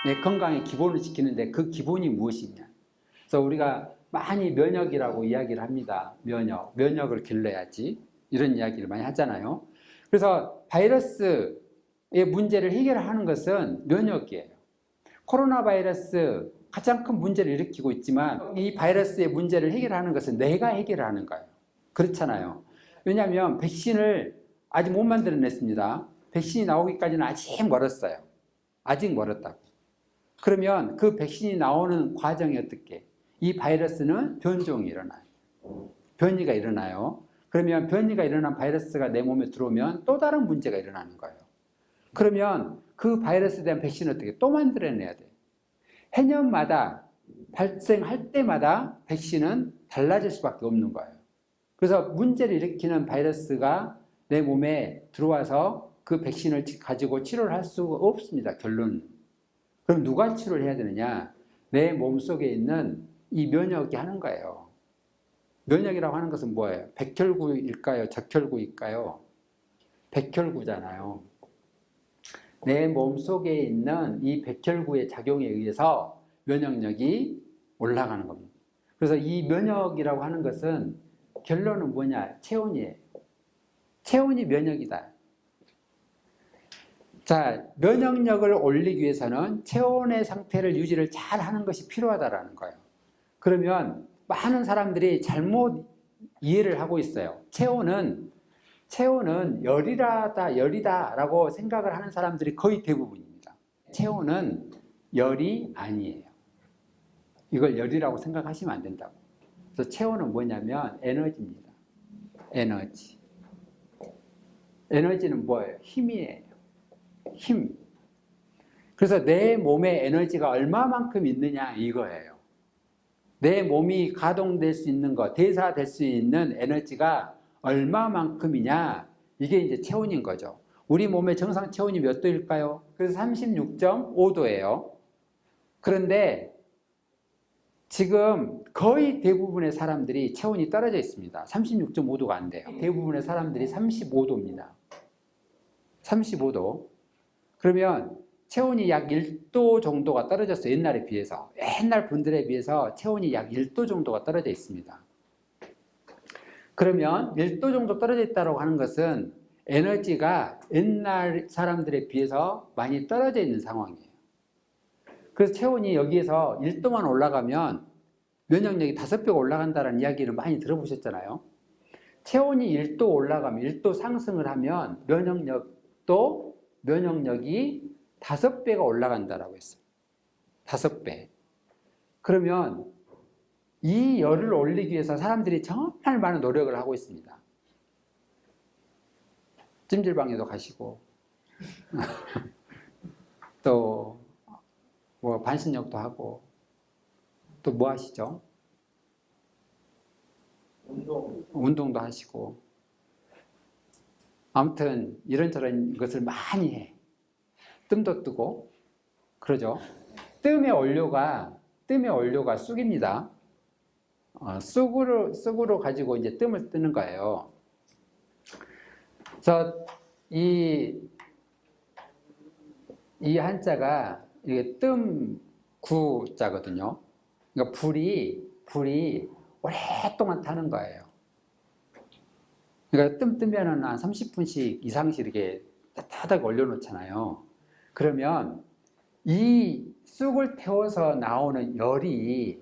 내 건강의 기본을 지키는데 그 기본이 무엇이냐. 그래서 우리가 많이 면역이라고 이야기를 합니다. 면역을 길러야지. 이런 이야기를 많이 하잖아요. 그래서 바이러스의 문제를 해결하는 것은 면역이에요. 코로나 바이러스 가장 큰 문제를 일으키고 있지만 이 바이러스의 문제를 해결하는 것은 내가 해결하는 거예요. 그렇잖아요. 왜냐하면 백신을 아직 못 만들어냈습니다. 백신이 나오기까지는 아직 멀었어요. 아직 멀었다고. 그러면 그 백신이 나오는 과정이 어떻게? 이 바이러스는 변종이 일어나요. 변이가 일어나요. 그러면 변이가 일어난 바이러스가 내 몸에 들어오면 또 다른 문제가 일어나는 거예요. 그러면 그 바이러스에 대한 백신을 어떻게 또 만들어내야 돼요. 해년마다 발생할 때마다 백신은 달라질 수밖에 없는 거예요. 그래서 문제를 일으키는 바이러스가 내 몸에 들어와서 그 백신을 가지고 치료를 할 수가 없습니다. 결론은. 그럼 누가 치료를 해야 되느냐? 내 몸속에 있는 이 면역이 하는 거예요. 면역이라고 하는 것은 뭐예요? 백혈구일까요? 적혈구일까요? 백혈구잖아요. 내 몸속에 있는 이 백혈구의 작용에 의해서 면역력이 올라가는 겁니다. 그래서 이 면역이라고 하는 것은 결론은 뭐냐? 체온이에요. 체온이 면역이다. 자, 면역력을 올리기 위해서는 체온의 상태를 유지를 잘 하는 것이 필요하다는 거예요. 그러면 많은 사람들이 잘못 이해를 하고 있어요. 체온은 열이다 라고 생각을 하는 사람들이 거의 대부분입니다. 체온은 열이 아니에요. 이걸 열이라고 생각하시면 안 된다고. 그래서 체온은 뭐냐면 에너지입니다. 에너지. 에너지는 뭐예요? 힘이에요. 힘. 그래서 내 몸에 에너지가 얼마만큼 있느냐 이거예요. 내 몸이 가동될 수 있는 것, 대사될 수 있는 에너지가 얼마만큼이냐, 이게 이제 체온인 거죠. 우리 몸의 정상 체온이 몇 도일까요? 그래서 36.5도예요. 그런데 지금 거의 대부분의 사람들이 체온이 떨어져 있습니다. 36.5도가 안 돼요. 대부분의 사람들이 35도입니다. 35도. 그러면 체온이 약 1도 정도가 떨어졌어요. 옛날에 비해서. 옛날 분들에 비해서 체온이 약 1도 정도가 떨어져 있습니다. 그러면 1도 정도 떨어져 있다고 하는 것은 에너지가 옛날 사람들에 비해서 많이 떨어져 있는 상황이에요. 그래서 체온이 여기에서 1도만 올라가면 면역력이 5배가 올라간다는 이야기를 많이 들어보셨잖아요. 체온이 1도 올라가면 1도 상승을 하면 면역력이 5배가 올라간다라고 했어요. 5배. 그러면 이 열을 올리기 위해서 사람들이 정말 많은 노력을 하고 있습니다. 찜질방에도 가시고 또 뭐 반신욕도 하고 또 뭐 하시죠? 운동도 하시고 아무튼 이런저런 것을 많이 해. 뜸도 뜨고 그러죠. 뜸의 원료가 쑥입니다. 쑥으로 가지고 이제 뜸을 뜨는 거예요. 그래서 이 한자가 이게 뜸구자거든요. 그러니까 불이 오랫동안 타는 거예요. 그러니까 뜸 뜨면은 한 30분씩 이상씩 이렇게 따뜻하게 올려놓잖아요. 그러면 이 쑥을 태워서 나오는 열이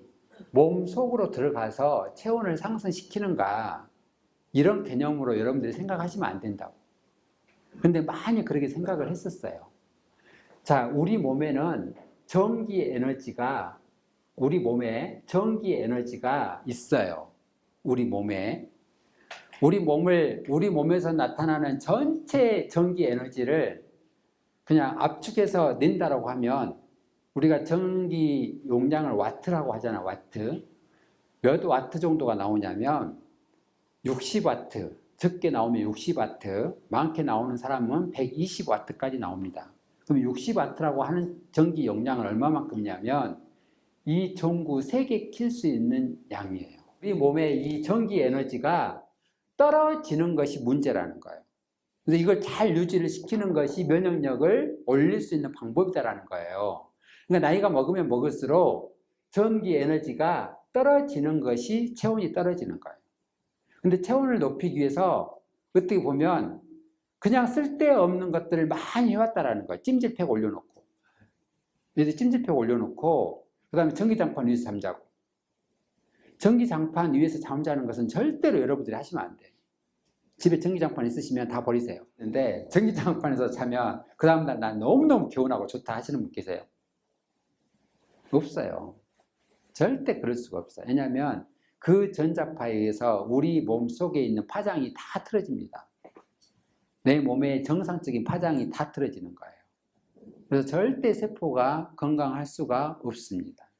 몸 속으로 들어가서 체온을 상승시키는가, 이런 개념으로 여러분들이 생각하시면 안 된다고. 근데 많이 그렇게 생각을 했었어요. 자, 우리 몸에는 우리 몸에 전기 에너지가 있어요. 우리 몸에서 나타나는 전체 전기 에너지를 그냥 압축해서 낸다라고 하면, 우리가 전기 용량을 와트라고 하잖아. 와트. 몇 와트 정도가 나오냐면 60와트. 적게 나오면 60와트, 많게 나오는 사람은 120와트까지 나옵니다. 그럼 60와트라고 하는 전기 용량은 얼마만큼이냐면 이 전구 3개 킬 수 있는 양이에요. 우리 몸에 이 전기 에너지가 떨어지는 것이 문제라는 거예요. 그래서 이걸 잘 유지를 시키는 것이 면역력을 올릴 수 있는 방법이다라는 거예요. 그러니까 나이가 먹으면 먹을수록 전기 에너지가 떨어지는 것이 체온이 떨어지는 거예요. 근데 체온을 높이기 위해서 어떻게 보면 그냥 쓸데없는 것들을 많이 해왔다라는 거예요. 찜질팩 올려놓고. 그래서 찜질팩 올려놓고, 그 다음에 전기장판 위에서 잠자고. 전기장판 위에서 잠자는 것은 절대로 여러분들이 하시면 안 돼요. 집에 전기장판 있으시면 다 버리세요. 근데 전기장판에서 자면 그 다음날 난 너무너무 개운하고 좋다 하시는 분 계세요? 없어요. 절대 그럴 수가 없어요. 왜냐하면 그 전자파에 의해서 우리 몸 속에 있는 파장이 다 틀어집니다. 내 몸의 정상적인 파장이 다 틀어지는 거예요. 그래서 절대 세포가 건강할 수가 없습니다.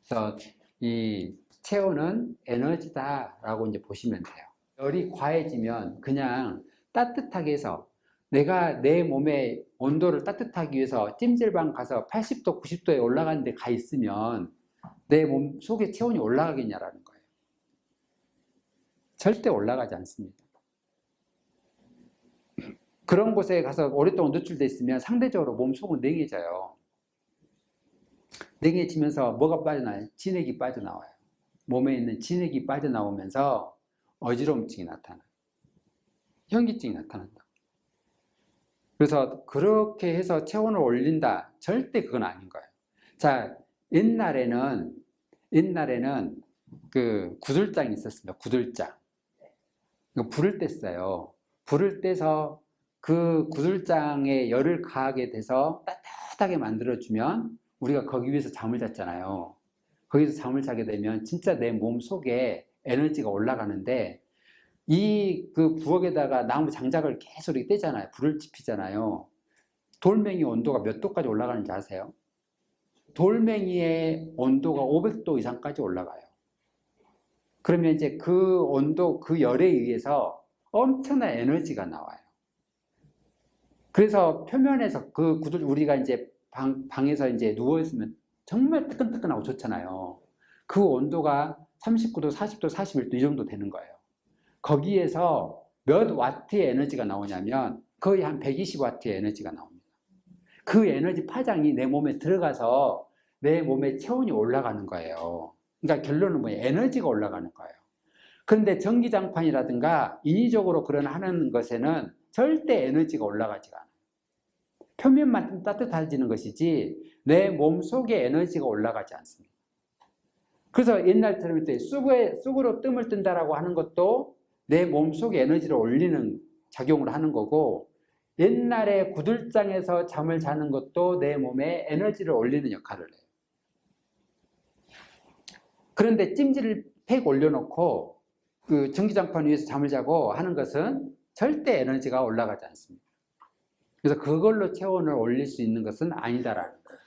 그래서 이 체온은 에너지다라고 이제 보시면 돼요. 열이 과해지면 그냥 따뜻하게 해서 내가 내 몸의 온도를 따뜻하기 위해서 찜질방 가서 80도, 90도에 올라가는 데 가 있으면 내 몸 속에 체온이 올라가겠냐라는 거예요. 절대 올라가지 않습니다. 그런 곳에 가서 오랫동안 노출돼 있으면 상대적으로 몸 속은 냉해져요. 냉해지면서 뭐가 빠져나와요? 진액이 빠져나와요. 몸에 있는 진액이 빠져나오면서 어지러움증이 나타나요. 현기증이 나타난다. 그래서 그렇게 해서 체온을 올린다. 절대 그건 아닌 거예요. 자, 옛날에는 그 구들장이 있었습니다. 구들장. 불을 뗐어요. 불을 떼서 그 구들장에 열을 가하게 돼서 따뜻하게 만들어주면 우리가 거기 위에서 잠을 잤잖아요. 거기서 잠을 자게 되면 진짜 내 몸 속에 에너지가 올라가는데 이 그 부엌에다가 나무 장작을 계속 이렇게 떼잖아요. 불을 지피잖아요. 돌멩이 온도가 몇 도까지 올라가는지 아세요? 돌멩이의 온도가 500도 이상까지 올라가요. 그러면 이제 그 온도, 그 열에 의해서 엄청난 에너지가 나와요. 그래서 표면에서 그 구들, 우리가 이제 방에서 이제 누워있으면 정말 뜨끈뜨끈하고 좋잖아요. 그 온도가 39도, 40도, 41도 이 정도 되는 거예요. 거기에서 몇 와트의 에너지가 나오냐면 거의 한 120와트의 에너지가 나옵니다. 그 에너지 파장이 내 몸에 들어가서 내 몸의 체온이 올라가는 거예요. 그러니까 결론은 뭐예요? 에너지가 올라가는 거예요. 그런데 전기장판이라든가 인위적으로 그런 하는 것에는 절대 에너지가 올라가지가 않아요. 표면만 따뜻해지는 것이지 내 몸 속에 에너지가 올라가지 않습니다. 그래서 옛날처럼 쑥으로 뜸을 뜬다라고 하는 것도 내 몸 속에 에너지를 올리는 작용을 하는 거고, 옛날에 구들장에서 잠을 자는 것도 내 몸에 에너지를 올리는 역할을 해요. 그런데 찜질팩 올려놓고 그 전기장판 위에서 잠을 자고 하는 것은 절대 에너지가 올라가지 않습니다. 그래서 그걸로 체온을 올릴 수 있는 것은 아니다라는 거예요.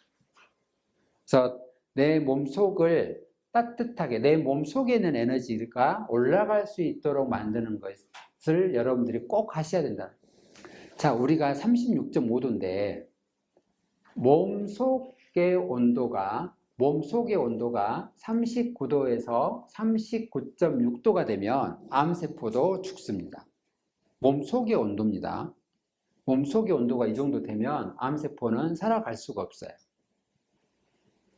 그래서 내 몸속을 따뜻하게, 내 몸속에 있는 에너지가 올라갈 수 있도록 만드는 것을 여러분들이 꼭 하셔야 된다. 자, 우리가 36.5도인데 몸속의 온도가 39도에서 39.6도가 되면 암세포도 죽습니다. 몸속의 온도입니다. 몸속의 온도가 이 정도 되면 암세포는 살아갈 수가 없어요.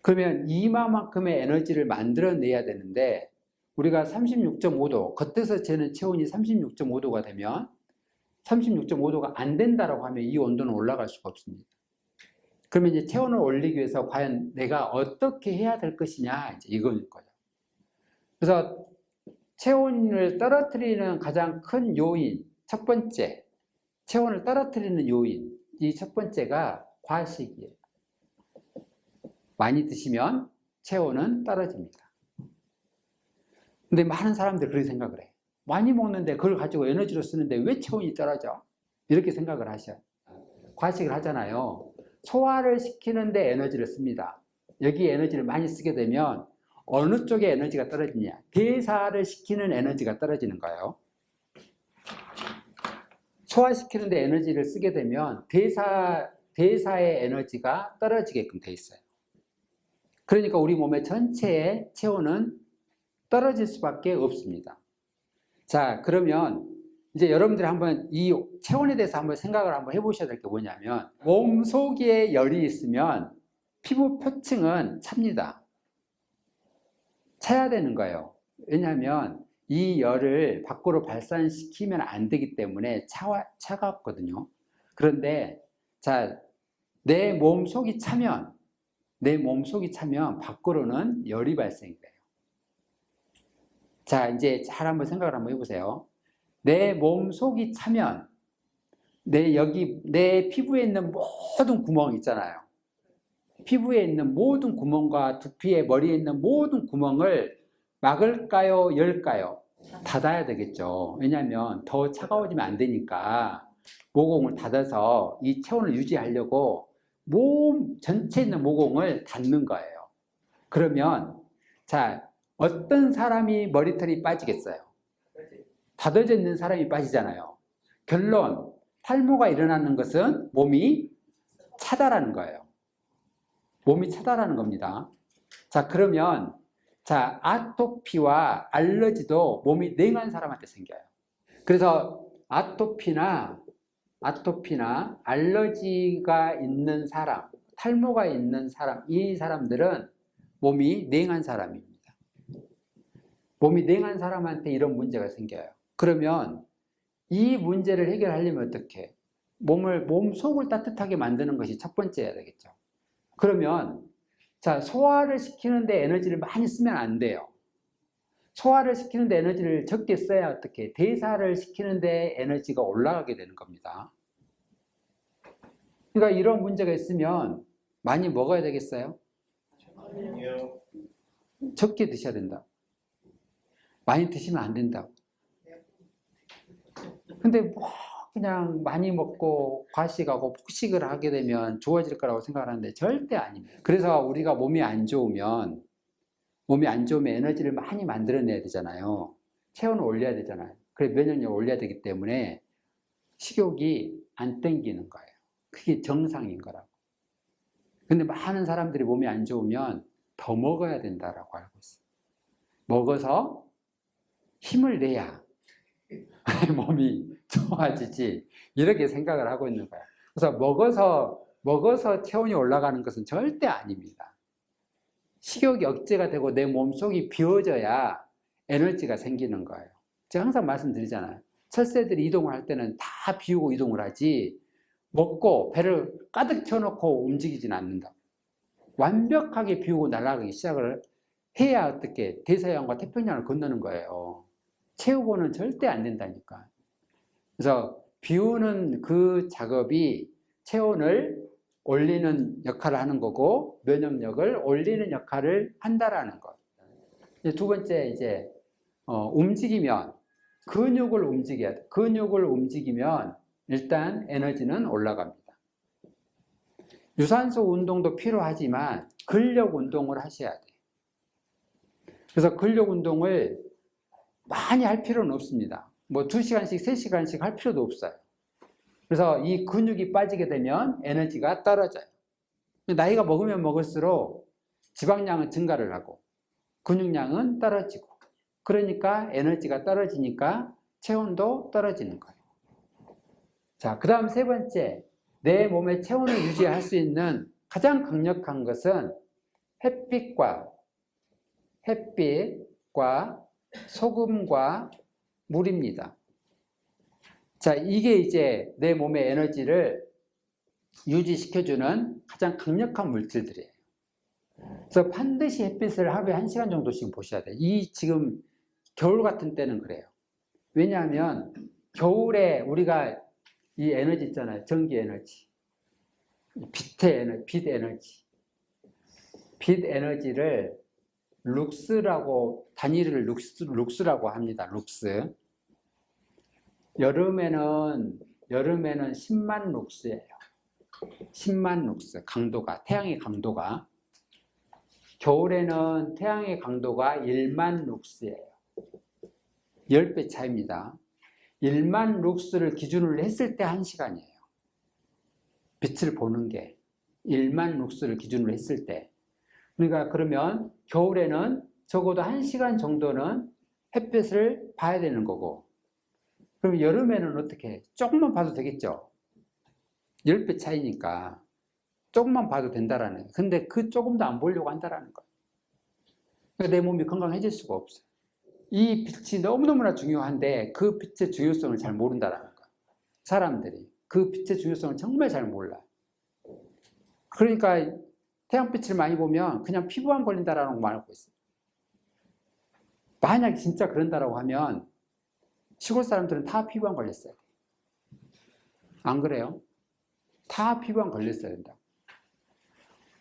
그러면 이만큼의 에너지를 만들어내야 되는데 우리가 36.5도, 겉에서 재는 체온이 36.5도가 되면 36.5도가 안 된다라고 하면 이 온도는 올라갈 수가 없습니다. 그러면 이제 체온을 올리기 위해서 과연 내가 어떻게 해야 될 것이냐, 이제 이거일 거예요. 그래서 체온을 떨어뜨리는 가장 큰 요인, 첫 번째, 체온을 떨어뜨리는 요인, 이 첫 번째가 과식이에요. 많이 드시면 체온은 떨어집니다. 근데 많은 사람들이 그렇게 생각을 해요. 많이 먹는데 그걸 가지고 에너지로 쓰는데 왜 체온이 떨어져? 이렇게 생각을 하셔요. 과식을 하잖아요. 소화를 시키는데 에너지를 씁니다. 여기 에너지를 많이 쓰게 되면 어느 쪽에 에너지가 떨어지냐? 대사를 시키는 에너지가 떨어지는 거예요. 소화시키는데 에너지를 쓰게 되면 대사의 에너지가 떨어지게끔 돼 있어요. 그러니까 우리 몸의 전체의 체온은 떨어질 수밖에 없습니다. 자, 그러면 이제 여러분들이 한번 이 체온에 대해서 한번 생각을 한번 해보셔야 될 게 뭐냐면, 몸 속에 열이 있으면 피부 표층은 찹니다. 차야 되는 거예요. 왜냐하면 이 열을 밖으로 발산시키면 안 되기 때문에 차갑거든요. 그런데 자, 내 몸속이 차면 밖으로는 열이 발생이 돼요. 자, 이제 잘 한번 생각을 한번 해보세요. 내 몸속이 차면 내 피부에 있는 모든 구멍 있잖아요. 피부에 있는 모든 구멍과 두피에 머리에 있는 모든 구멍을 막을까요? 열까요? 닫아야 되겠죠. 왜냐하면 더 차가워지면 안 되니까 모공을 닫아서 이 체온을 유지하려고 몸 전체에 있는 모공을 닫는 거예요. 그러면 자, 어떤 사람이 머리털이 빠지겠어요? 닫아져 있는 사람이 빠지잖아요. 결론, 탈모가 일어나는 것은 몸이 차다라는 거예요. 몸이 차다라는 겁니다. 자, 그러면 자, 아토피와 알러지도 몸이 냉한 사람한테 생겨요. 그래서 아토피나 알러지가 있는 사람, 탈모가 있는 사람, 이 사람들은 몸이 냉한 사람입니다. 몸이 냉한 사람한테 이런 문제가 생겨요. 그러면 이 문제를 해결하려면 어떻게? 몸 속을 따뜻하게 만드는 것이 첫 번째야 되겠죠. 그러면 자, 소화를 시키는데 에너지를 많이 쓰면 안 돼요. 소화를 시키는데 에너지를 적게 써야 어떻게? 대사를 시키는데 에너지가 올라가게 되는 겁니다. 그러니까 이런 문제가 있으면 많이 먹어야 되겠어요? 아니요. 적게 드셔야 된다. 많이 드시면 안 된다고. 근데 뭐 그냥 많이 먹고 과식하고 폭식을 하게 되면 좋아질 거라고 생각하는데 절대 아닙니다. 그래서 우리가 몸이 안 좋으면 에너지를 많이 만들어내야 되잖아요. 체온을 올려야 되잖아요. 그래 면역력을 올려야 되기 때문에 식욕이 안 땡기는 거예요. 그게 정상인 거라고. 근데 많은 사람들이 몸이 안 좋으면 더 먹어야 된다라고 알고 있어요. 먹어서 힘을 내야 몸이 좋아지지, 이렇게 생각을 하고 있는 거예요. 그래서 먹어서 체온이 올라가는 것은 절대 아닙니다. 식욕이 억제가 되고 내 몸속이 비워져야 에너지가 생기는 거예요. 제가 항상 말씀드리잖아요. 철새들이 이동을 할 때는 다 비우고 이동을 하지 먹고 배를 가득 채워놓고 움직이진 않는다. 완벽하게 비우고 날아가기 시작을 해야 어떻게 대서양과 태평양을 건너는 거예요. 채우고는 절대 안 된다니까. 그래서 비우는 그 작업이 체온을 올리는 역할을 하는 거고 면역력을 올리는 역할을 한다라는 것. 두 번째 이제 움직이면 근육을 움직여야 돼. 근육을 움직이면 일단 에너지는 올라갑니다. 유산소 운동도 필요하지만 근력 운동을 하셔야 돼. 그래서 근력 운동을 많이 할 필요는 없습니다. 뭐 2시간씩, 3시간씩 할 필요도 없어요. 그래서 이 근육이 빠지게 되면 에너지가 떨어져요. 나이가 먹으면 먹을수록 지방량은 증가를 하고 근육량은 떨어지고, 그러니까 에너지가 떨어지니까 체온도 떨어지는 거예요. 자, 그 다음 세 번째, 내 몸의 체온을 유지할 수 있는 가장 강력한 것은 햇빛과 소금과 물입니다. 자, 이게 이제 내 몸의 에너지를 유지시켜주는 가장 강력한 물질들이에요. 그래서 반드시 햇빛을 하루에 1시간 정도씩 보셔야 돼요. 지금 겨울 같은 때는 그래요. 왜냐하면 겨울에 우리가 이 에너지 있잖아요. 전기 에너지, 빛 에너지를 룩스라고, 단위를 룩스라고 합니다. 룩스. 여름에는 10만 룩스예요. 10만 룩스 강도가, 태양의 강도가. 겨울에는 태양의 강도가 1만 룩스예요. 10배 차이입니다. 1만 룩스를 기준으로 했을 때 1시간이에요. 빛을 보는 게 1만 룩스를 기준으로 했을 때. 그러니까 그러면 겨울에는 적어도 1시간 정도는 햇빛을 봐야 되는 거고, 그럼 여름에는 어떻게 해? 조금만 봐도 되겠죠? 10배 차이니까. 조금만 봐도 된다라는 거예요. 근데 그 조금도 안 보려고 한다라는 거예요. 그러니까 내 몸이 건강해질 수가 없어요. 이 빛이 너무너무나 중요한데 그 빛의 중요성을 잘 모른다라는 거예요. 사람들이 그 빛의 중요성을 정말 잘 몰라요. 그러니까 태양빛을 많이 보면 그냥 피부암 걸린다라는 것만 알고 있어요. 만약 진짜 그런다라고 하면 시골 사람들은 다 피부암 걸렸어요. 안 그래요? 다 피부암 걸렸어야 된다.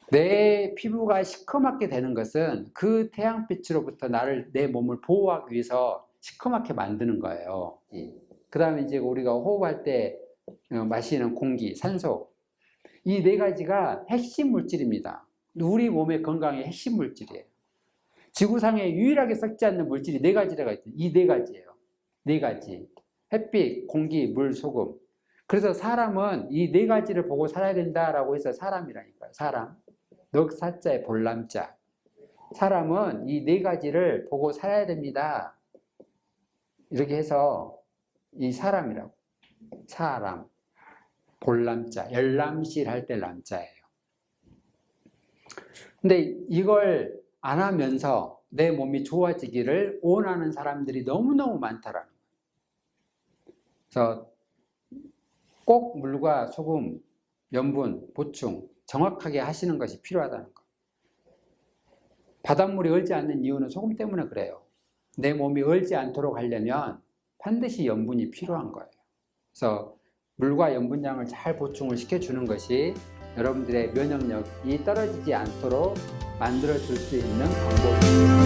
내 피부가 시커멓게 되는 것은 그 태양빛으로부터 내 몸을 보호하기 위해서 시커멓게 만드는 거예요. 그 다음에 이제 우리가 호흡할 때 마시는 공기, 산소, 이 네 가지가 핵심 물질입니다. 우리 몸의 건강의 핵심 물질이에요. 지구상에 유일하게 썩지 않는 물질이 네 가지가 있어요. 이 네 가지예요. 네 가지. 햇빛, 공기, 물, 소금. 그래서 사람은 이 네 가지를 보고 살아야 된다라고 해서 사람이라니까요. 사람. 넉사자에 볼람자. 사람은 이 네 가지를 보고 살아야 됩니다. 이렇게 해서 이 사람이라고. 사람. 볼람자. 열람실 할 때 람자예요. 근데 이걸 안 하면서 내 몸이 좋아지기를 원하는 사람들이 너무너무 많다라는 거예요. 그래서 꼭 물과 소금, 염분, 보충 정확하게 하시는 것이 필요하다는 거예요. 바닷물이 얼지 않는 이유는 소금 때문에 그래요. 내 몸이 얼지 않도록 하려면 반드시 염분이 필요한 거예요. 그래서 물과 염분량을 잘 보충을 시켜주는 것이 여러분들의 면역력이 떨어지지 않도록 만들어줄 수 있는 방법입니다.